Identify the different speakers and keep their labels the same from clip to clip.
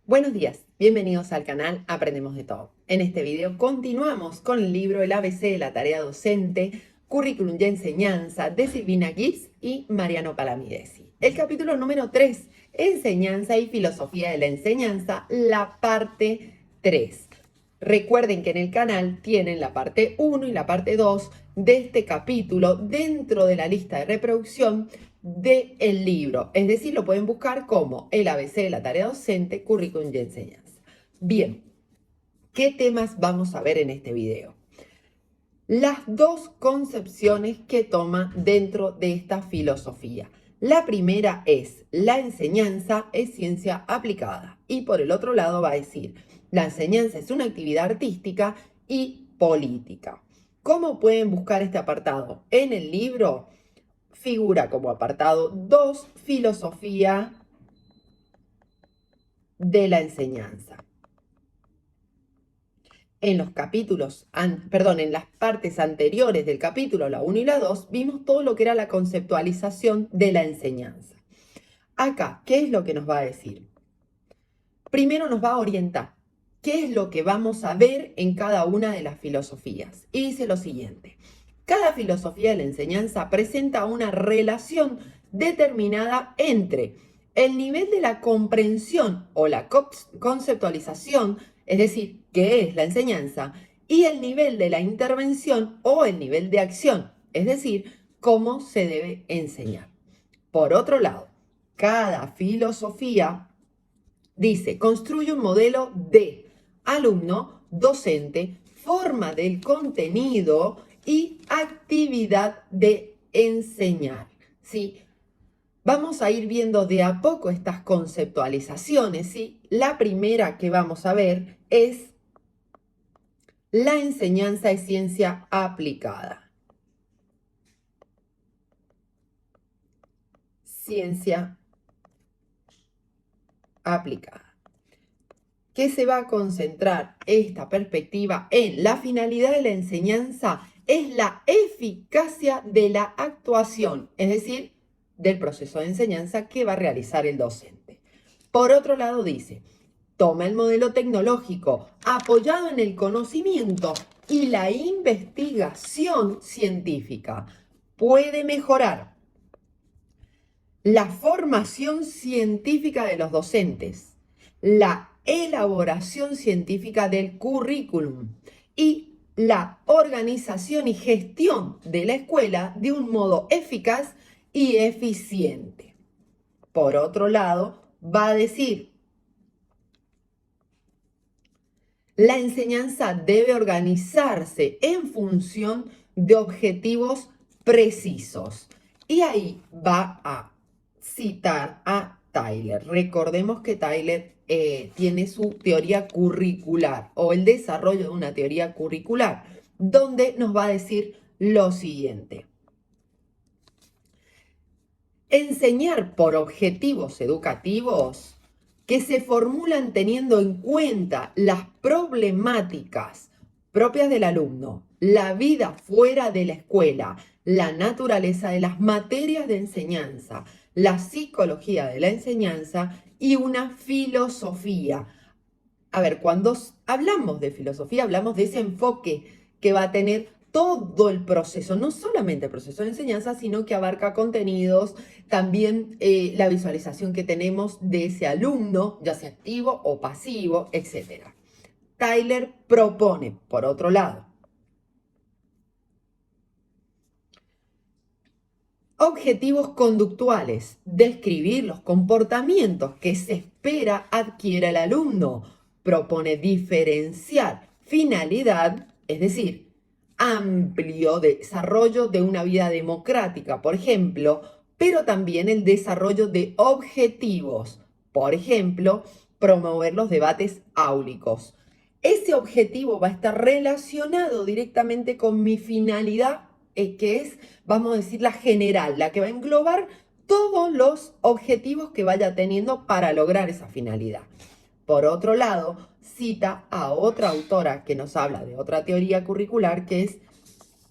Speaker 1: Buenos días, bienvenidos al canal Aprendemos de Todo. En este video continuamos con el libro El ABC de la tarea docente, currículum y enseñanza de Silvina Gibbs y Mariano Palamidesi. El capítulo número 3, enseñanza y filosofía de la enseñanza, la parte 3. Recuerden que en el canal tienen la parte 1 y la parte 2 de este capítulo dentro de la lista de reproducción del libro. Es decir, lo pueden buscar como el ABC de la tarea docente, currículum y enseñanza. Bien, ¿qué temas vamos a ver en este video? Las dos concepciones que toma dentro de esta filosofía. La primera es, la enseñanza es ciencia aplicada. Y por el otro lado va a decir, la enseñanza es una actividad artística y política. ¿Cómo pueden buscar este apartado? En el libro figura como apartado 2, filosofía de la enseñanza. En los capítulos, en las partes anteriores del capítulo, la 1 y la 2, vimos todo lo que era la conceptualización de la enseñanza. Acá, ¿qué es lo que nos va a decir? Primero nos va a orientar qué es lo que vamos a ver en cada una de las filosofías. Y dice lo siguiente: cada filosofía de la enseñanza presenta una relación determinada entre el nivel de la comprensión o la conceptualización, es decir, qué es la enseñanza, y el nivel de la intervención o el nivel de acción, es decir, cómo se debe enseñar. Por otro lado, cada filosofía dice, construye un modelo de alumno, docente, forma del contenido y actividad de enseñar. ¿Sí? Vamos a ir viendo de a poco estas conceptualizaciones. ¿Sí? La primera que vamos a ver es la enseñanza es ciencia aplicada. Ciencia aplicada. Que se va a concentrar esta perspectiva en la finalidad de la enseñanza es la eficacia de la actuación, es decir, del proceso de enseñanza que va a realizar el docente. Por otro lado dice, toma el modelo tecnológico apoyado en el conocimiento y la investigación científica. Puede mejorar la formación científica de los docentes, la elaboración científica del currículum y la organización y gestión de la escuela de un modo eficaz y eficiente. Por otro lado, va a decir, la enseñanza debe organizarse en función de objetivos precisos. Y ahí va a citar a Tyler. Recordemos que Tyler tiene su teoría curricular o el desarrollo de una teoría curricular, donde nos va a decir lo siguiente. Enseñar por objetivos educativos que se formulan teniendo en cuenta las problemáticas propias del alumno, la vida fuera de la escuela, la naturaleza de las materias de enseñanza, la psicología de la enseñanza y una filosofía. A ver, cuando hablamos de filosofía, hablamos de ese enfoque que va a tener todo el proceso, no solamente el proceso de enseñanza, sino que abarca contenidos, también la visualización que tenemos de ese alumno, ya sea activo o pasivo, etc. Tyler propone, por otro lado, objetivos conductuales, describir los comportamientos que se espera adquiera el alumno. Propone diferenciar finalidad, es decir, amplio desarrollo de una vida democrática, por ejemplo, pero también el desarrollo de objetivos, por ejemplo, promover los debates áulicos. Ese objetivo va a estar relacionado directamente con mi finalidad, que es, vamos a decir, la general, la que va a englobar todos los objetivos que vaya teniendo para lograr esa finalidad. Por otro lado, cita a otra autora que nos habla de otra teoría curricular, que es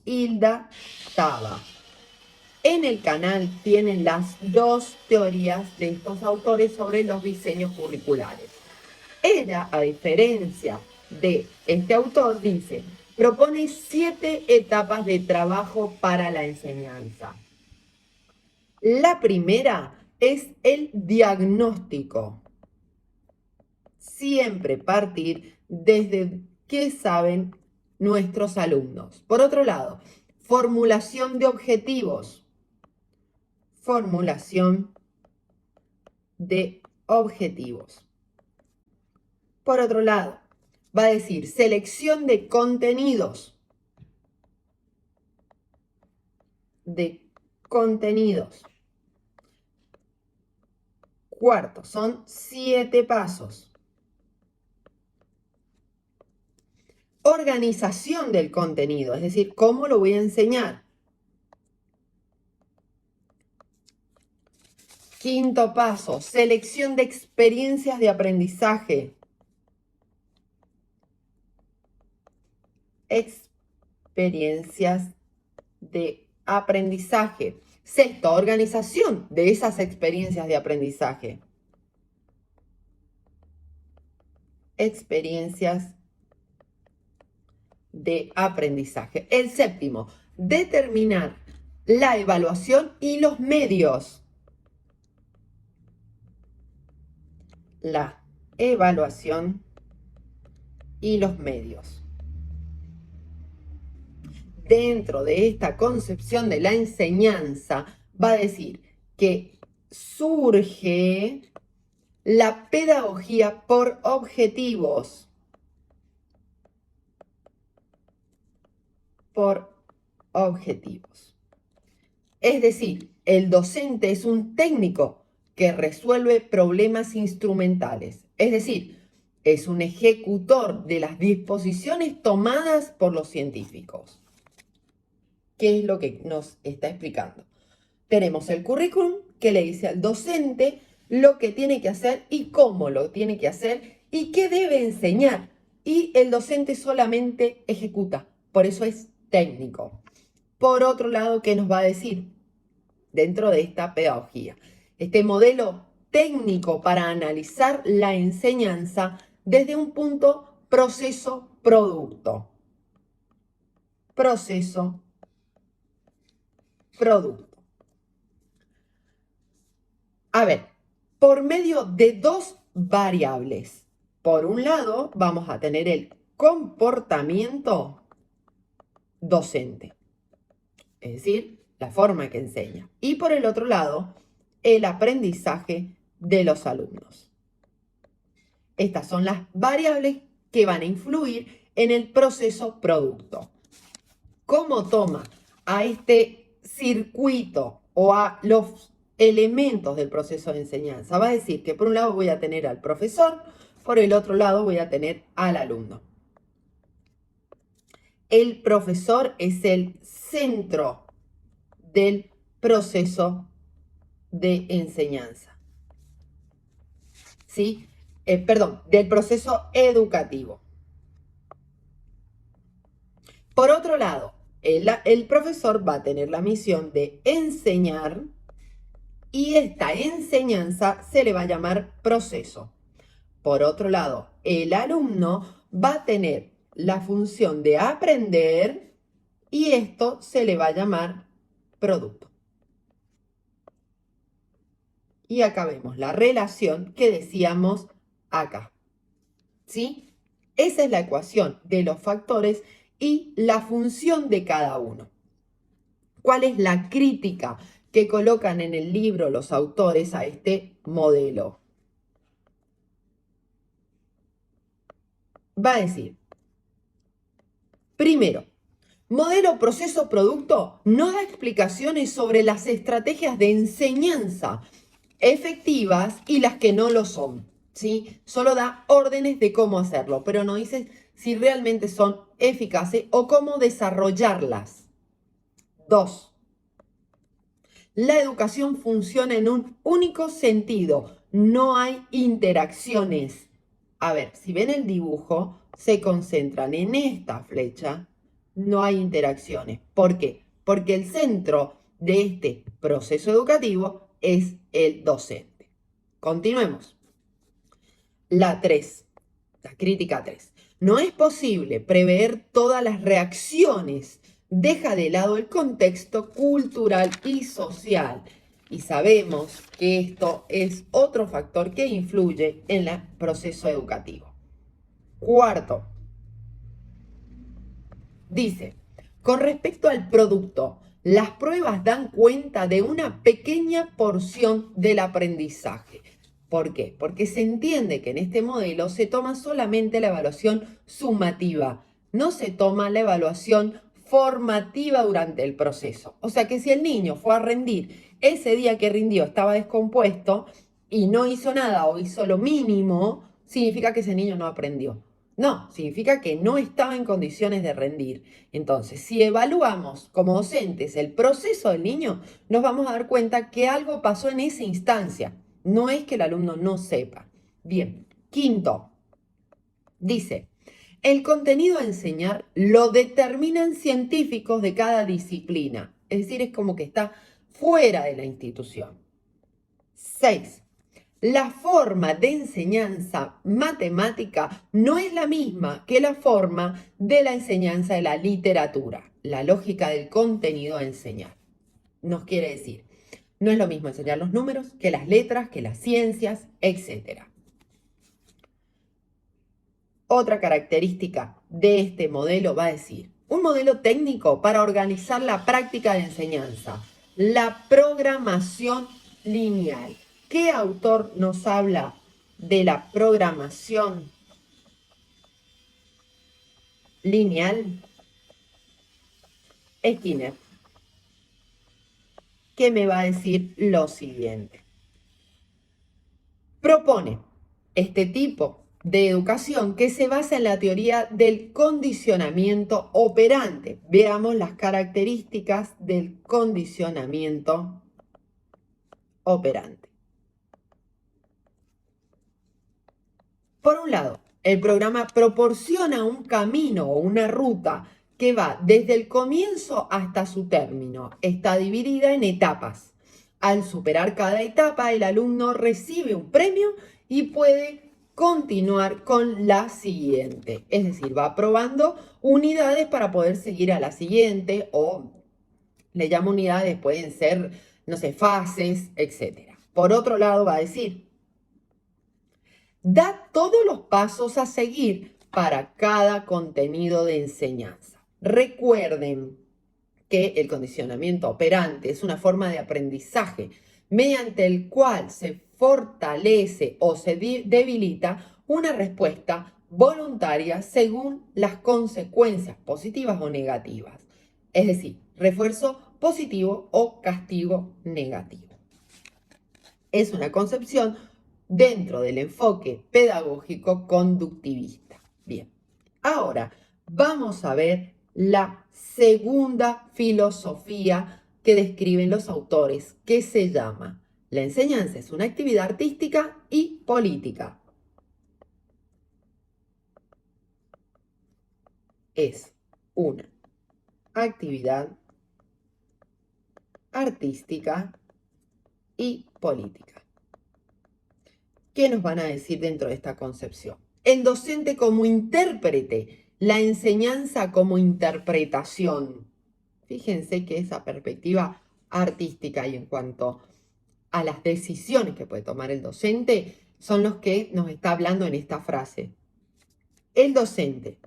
Speaker 1: Hilda Taba. En el canal tienen las dos teorías de estos autores sobre los diseños curriculares. Ella, a diferencia de este autor, dice, propone 7 etapas de trabajo para la enseñanza. La primera es el diagnóstico. Siempre partir desde qué saben nuestros alumnos. Por otro lado, formulación de objetivos. Formulación de objetivos. Por otro lado, va a decir selección de contenidos. Cuarto, son 7 pasos. Organización del contenido, es decir, cómo lo voy a enseñar. Quinto paso, selección de experiencias de aprendizaje. Experiencias de aprendizaje. Sexto, organización de esas experiencias de aprendizaje. Experiencias de aprendizaje. El séptimo, determinar la evaluación y los medios. La evaluación y los medios. Dentro de esta concepción de la enseñanza, va a decir que surge la pedagogía por objetivos. Por objetivos. Es decir, el docente es un técnico que resuelve problemas instrumentales. Es decir, es un ejecutor de las disposiciones tomadas por los científicos. ¿Qué es lo que nos está explicando? Tenemos el currículum que le dice al docente lo que tiene que hacer y cómo lo tiene que hacer y qué debe enseñar. Y el docente solamente ejecuta. Por eso es técnico. Por otro lado, ¿qué nos va a decir dentro de esta pedagogía? Este modelo técnico para analizar la enseñanza desde un punto proceso-producto. Proceso-producto. A ver, por medio de 2 variables. Por un lado, vamos a tener el comportamiento docente, es decir, la forma que enseña. Y por el otro lado, el aprendizaje de los alumnos. Estas son las variables que van a influir en el proceso producto. ¿Cómo toma a este circuito o a los elementos del proceso de enseñanza? Va a decir que por un lado voy a tener al profesor, por el otro lado voy a tener al alumno. El profesor es el centro del proceso de enseñanza. ¿Sí? Del proceso educativo. Por otro lado, el profesor va a tener la misión de enseñar y esta enseñanza se le va a llamar proceso. Por otro lado, el alumno va a tener la función de aprender y esto se le va a llamar producto. Y acá vemos la relación que decíamos acá. ¿Sí? Esa es la ecuación de los factores y la función de cada uno. ¿Cuál es la crítica que colocan en el libro los autores a este modelo? Va a decir, primero, modelo proceso producto no da explicaciones sobre las estrategias de enseñanza efectivas y las que no lo son, ¿sí? Solo da órdenes de cómo hacerlo, pero no dice si realmente son eficaces o cómo desarrollarlas. 2. La educación funciona en un único sentido, no hay interacciones. A ver, si ven el dibujo, se concentran en esta flecha, no hay interacciones. ¿Por qué? Porque el centro de este proceso educativo es el docente. Continuemos. La 3. La crítica 3. No es posible prever todas las reacciones. Deja de lado el contexto cultural y social. Y sabemos que esto es otro factor que influye en el proceso educativo. Cuarto, dice, con respecto al producto, las pruebas dan cuenta de una pequeña porción del aprendizaje. ¿Por qué? Porque se entiende que en este modelo se toma solamente la evaluación sumativa, no se toma la evaluación formativa durante el proceso. O sea que si el niño fue a rendir, ese día que rindió estaba descompuesto y no hizo nada o hizo lo mínimo, significa que ese niño no aprendió. No, significa que no estaba en condiciones de rendir. Entonces, si evaluamos como docentes el proceso del niño, nos vamos a dar cuenta que algo pasó en esa instancia. No es que el alumno no sepa. Bien, quinto, dice, el contenido a enseñar lo determinan científicos de cada disciplina. Es decir, es como que está fuera de la institución. 6. La forma de enseñanza matemática no es la misma que la forma de la enseñanza de la literatura, la lógica del contenido a enseñar. Nos quiere decir, no es lo mismo enseñar los números que las letras, que las ciencias, etc. Otra característica de este modelo va a decir, un modelo técnico para organizar la práctica de enseñanza, la programación lineal. ¿Qué autor nos habla de la programación lineal? Skinner, que me va a decir lo siguiente. Propone este tipo de educación que se basa en la teoría del condicionamiento operante. Veamos las características del condicionamiento operante. Por un lado, el programa proporciona un camino o una ruta que va desde el comienzo hasta su término. Está dividida en etapas. Al superar cada etapa, el alumno recibe un premio y puede continuar con la siguiente. Es decir, va probando unidades para poder seguir a la siguiente o le llamo unidades, pueden ser, no sé, fases, etc. Por otro lado, va a decir, da todos los pasos a seguir para cada contenido de enseñanza. Recuerden que el condicionamiento operante es una forma de aprendizaje mediante el cual se fortalece o se debilita una respuesta voluntaria según las consecuencias positivas o negativas. Es decir, refuerzo positivo o castigo negativo. Es una concepción dentro del enfoque pedagógico conductivista. Bien, ahora vamos a ver la segunda filosofía que describen los autores, que se llama la enseñanza es una actividad artística y política. Es una actividad artística y política. ¿Qué nos van a decir dentro de esta concepción? El docente como intérprete, la enseñanza como interpretación. Fíjense que esa perspectiva artística y en cuanto a las decisiones que puede tomar el docente son los que nos está hablando en esta frase. El docente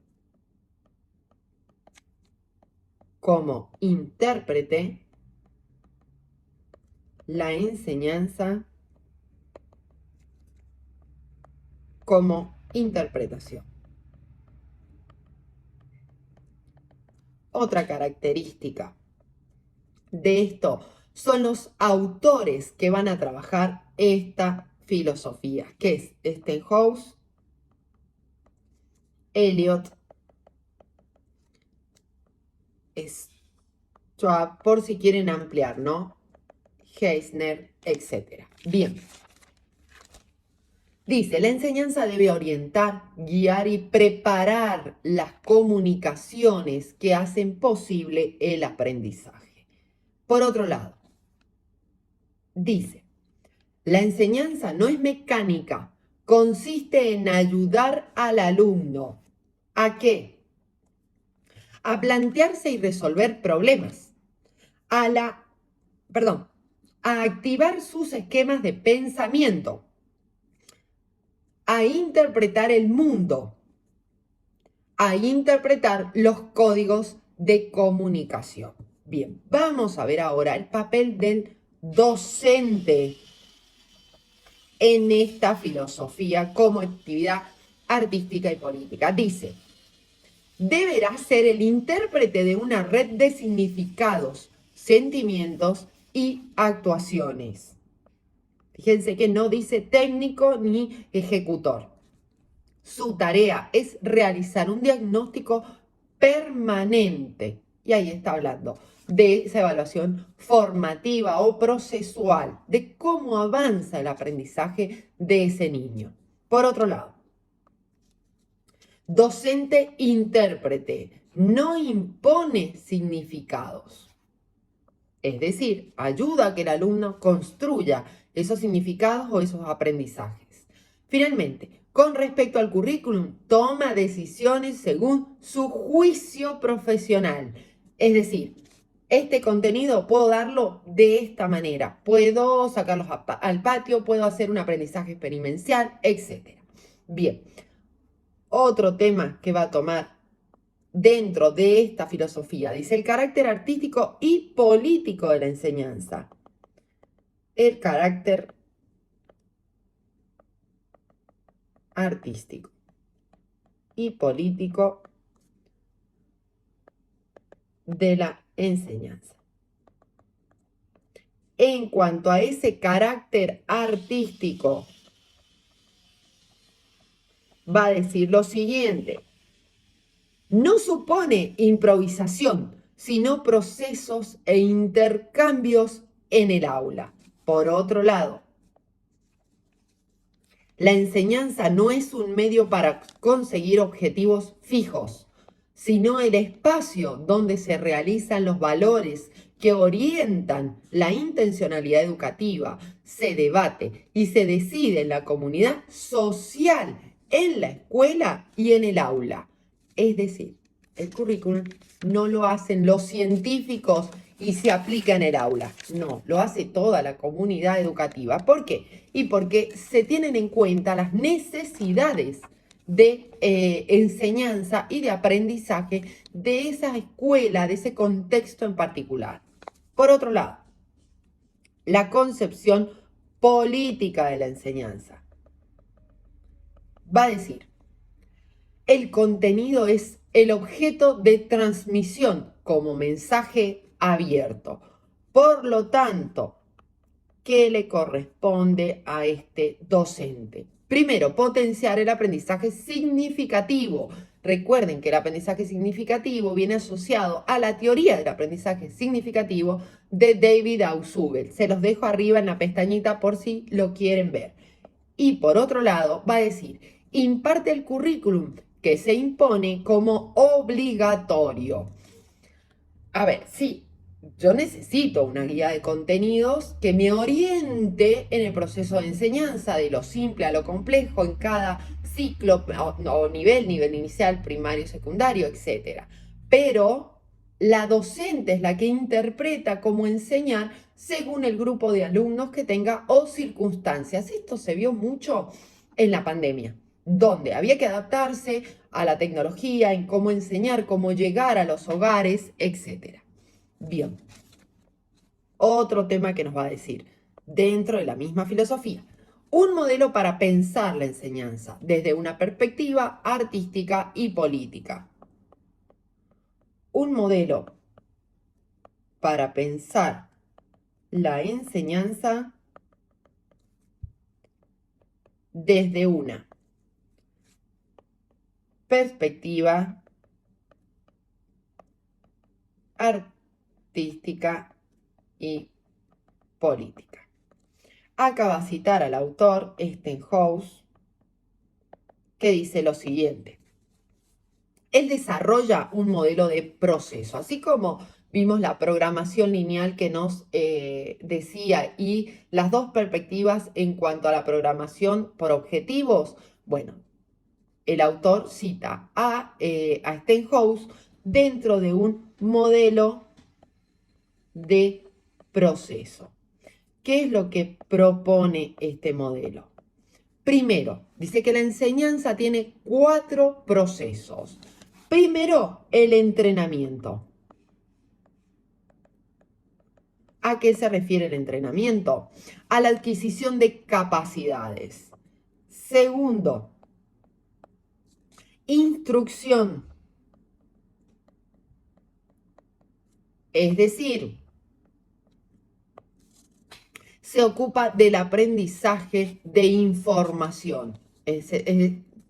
Speaker 1: como intérprete, la enseñanza como interpretación. Otra característica de esto son los autores que van a trabajar esta filosofía, que es Stenhouse, Eliot, Schwab, por si quieren ampliar, ¿no? Geisner, etc. Bien. Dice, la enseñanza debe orientar, guiar y preparar las comunicaciones que hacen posible el aprendizaje. Por otro lado, dice, la enseñanza no es mecánica, consiste en ayudar al alumno. ¿A qué? A plantearse y resolver problemas. A activar sus esquemas de pensamiento. A interpretar el mundo. A interpretar los códigos de comunicación. Bien, vamos a ver ahora el papel del docente en esta filosofía como actividad artística y política. Dice, deberá ser el intérprete de una red de significados, sentimientos y actuaciones. Fíjense que no dice técnico ni ejecutor. Su tarea es realizar un diagnóstico permanente. Y ahí está hablando de esa evaluación formativa o procesual, de cómo avanza el aprendizaje de ese niño. Por otro lado, docente intérprete no impone significados. Es decir, ayuda a que el alumno construya esos significados o esos aprendizajes. Finalmente, con respecto al currículum, toma decisiones según su juicio profesional. Es decir, este contenido puedo darlo de esta manera. Puedo sacarlos al patio, puedo hacer un aprendizaje experimental, etc. Bien, otro tema que va a tomar dentro de esta filosofía, dice el carácter artístico y político de la enseñanza. El carácter artístico y político de la enseñanza. En cuanto a ese carácter artístico, va a decir lo siguiente. No supone improvisación, sino procesos e intercambios en el aula. Por otro lado, la enseñanza no es un medio para conseguir objetivos fijos, sino el espacio donde se realizan los valores que orientan la intencionalidad educativa, se debate y se decide en la comunidad social, en la escuela y en el aula. Es decir, el currículum no lo hacen los científicos y se aplica en el aula. No, lo hace toda la comunidad educativa. ¿Por qué? Y porque se tienen en cuenta las necesidades de enseñanza y de aprendizaje de esa escuela, de ese contexto en particular. Por otro lado, la concepción política de la enseñanza. Va a decir, el contenido es el objeto de transmisión como mensaje abierto. Por lo tanto, ¿qué le corresponde a este docente? Primero, potenciar el aprendizaje significativo. Recuerden que el aprendizaje significativo viene asociado a la teoría del aprendizaje significativo de David Ausubel. Se los dejo arriba en la pestañita por si lo quieren ver. Y por otro lado, va a decir, imparte el currículum que se impone como obligatorio. A ver, sí, yo necesito una guía de contenidos que me oriente en el proceso de enseñanza, de lo simple a lo complejo, en cada ciclo o nivel inicial, primario, secundario, etc. Pero la docente es la que interpreta cómo enseñar según el grupo de alumnos que tenga o circunstancias. Esto se vio mucho en la pandemia, donde había que adaptarse a la tecnología, en cómo enseñar, cómo llegar a los hogares, etc. Bien, otro tema que nos va a decir, dentro de la misma filosofía, un modelo para pensar la enseñanza desde una perspectiva artística y política. Un modelo para pensar la enseñanza desde una perspectiva artística y política. Acaba de citar al autor Stenhouse, que dice lo siguiente. Él desarrolla un modelo de proceso, así como vimos la programación lineal que nos decía y las dos perspectivas en cuanto a la programación por objetivos. Bueno, el autor cita a Stenhouse dentro de un modelo de proceso. ¿Qué es lo que propone este modelo? Primero, dice que la enseñanza tiene 4 procesos. Primero, el entrenamiento. ¿A qué se refiere el entrenamiento? A la adquisición de capacidades. Segundo, instrucción. Es decir, se ocupa del aprendizaje de información,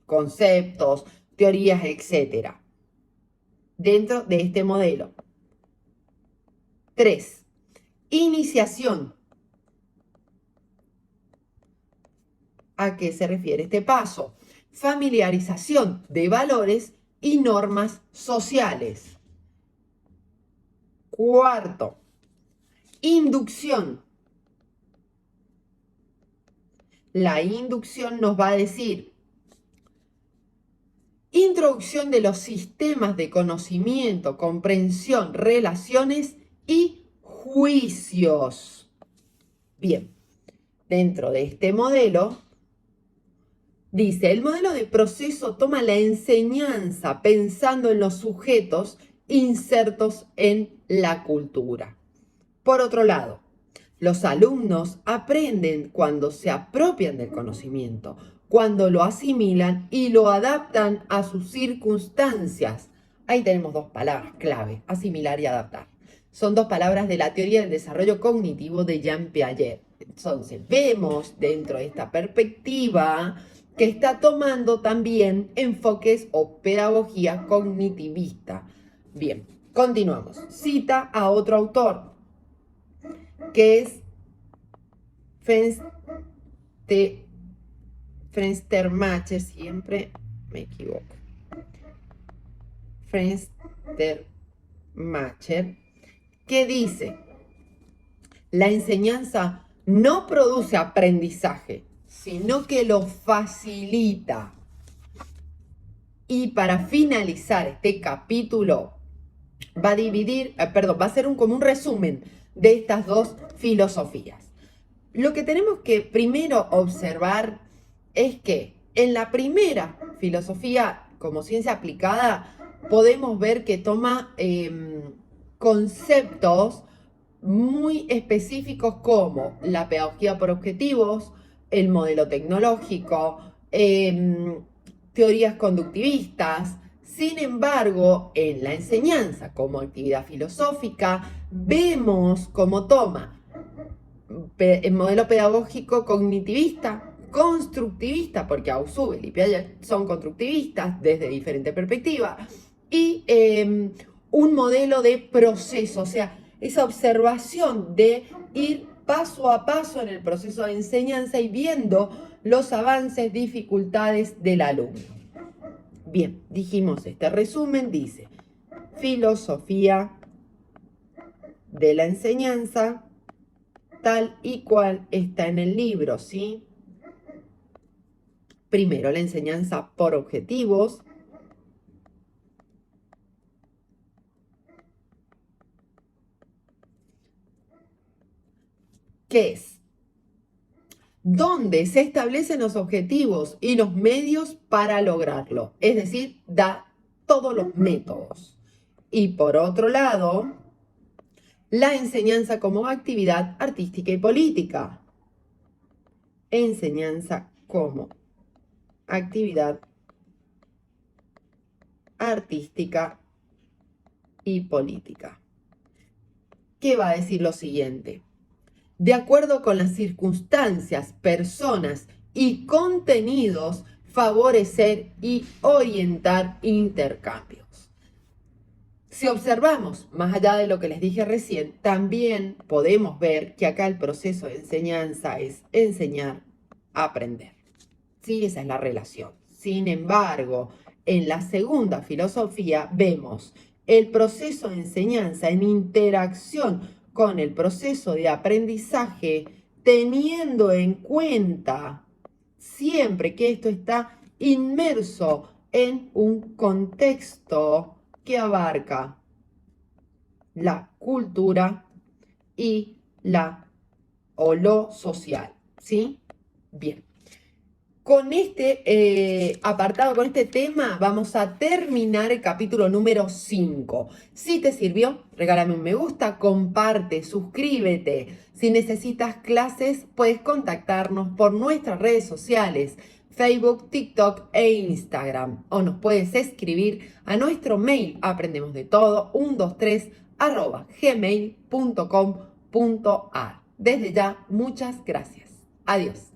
Speaker 1: conceptos, teorías, etc. Dentro de este modelo. 3. Iniciación. ¿A qué se refiere este paso? Familiarización de valores y normas sociales. Cuarto, inducción. La inducción nos va a decir introducción de los sistemas de conocimiento, comprensión, relaciones y juicios. Bien, dentro de este modelo, dice, el modelo de proceso toma la enseñanza pensando en los sujetos insertos en la cultura. Por otro lado, los alumnos aprenden cuando se apropian del conocimiento, cuando lo asimilan y lo adaptan a sus circunstancias. Ahí tenemos 2 palabras clave, asimilar y adaptar. Son 2 palabras de la teoría del desarrollo cognitivo de Jean Piaget. Entonces, vemos dentro de esta perspectiva que está tomando también enfoques o pedagogía cognitivista. Bien, continuamos. Cita a otro autor, que es Fenstermacher, siempre me equivoco. Fenstermacher, que dice, la enseñanza no produce aprendizaje, sino que lo facilita. Y para finalizar este capítulo, va a dividir, va a ser como un resumen de estas 2 filosofías. Lo que tenemos que primero observar es que en la primera filosofía como ciencia aplicada podemos ver que toma conceptos muy específicos como la pedagogía por objetivos, el modelo tecnológico, teorías conductivistas. Sin embargo, en la enseñanza como actividad filosófica vemos cómo toma el modelo pedagógico cognitivista, constructivista, porque Ausubel y Piaget son constructivistas desde diferentes perspectivas, y un modelo de proceso, o sea, esa observación de ir paso a paso en el proceso de enseñanza y viendo los avances, dificultades del alumno. Bien, dijimos este resumen, dice, filosofía de la enseñanza, tal y cual está en el libro, ¿sí? Primero, la enseñanza por objetivos. ¿Qué es? Donde se establecen los objetivos y los medios para lograrlo. Es decir, da todos los métodos. Y por otro lado, la enseñanza como actividad artística y política. Enseñanza como actividad artística y política. ¿Qué va a decir lo siguiente? De acuerdo con las circunstancias, personas y contenidos, favorecer y orientar intercambios. Si observamos, más allá de lo que les dije recién, también podemos ver que acá el proceso de enseñanza es enseñar a aprender. Sí, esa es la relación. Sin embargo, en la segunda filosofía vemos el proceso de enseñanza en interacción con el proceso de aprendizaje, teniendo en cuenta siempre que esto está inmerso en un contexto que abarca la cultura y lo social, ¿sí? Bien. Con este apartado, con este tema, vamos a terminar el capítulo número 5. Si te sirvió, regálame un me gusta, comparte, suscríbete. Si necesitas clases, puedes contactarnos por nuestras redes sociales, Facebook, TikTok e Instagram. O nos puedes escribir a nuestro mail aprendemosdetodo123@gmail.com.ar. Desde ya, muchas gracias. Adiós.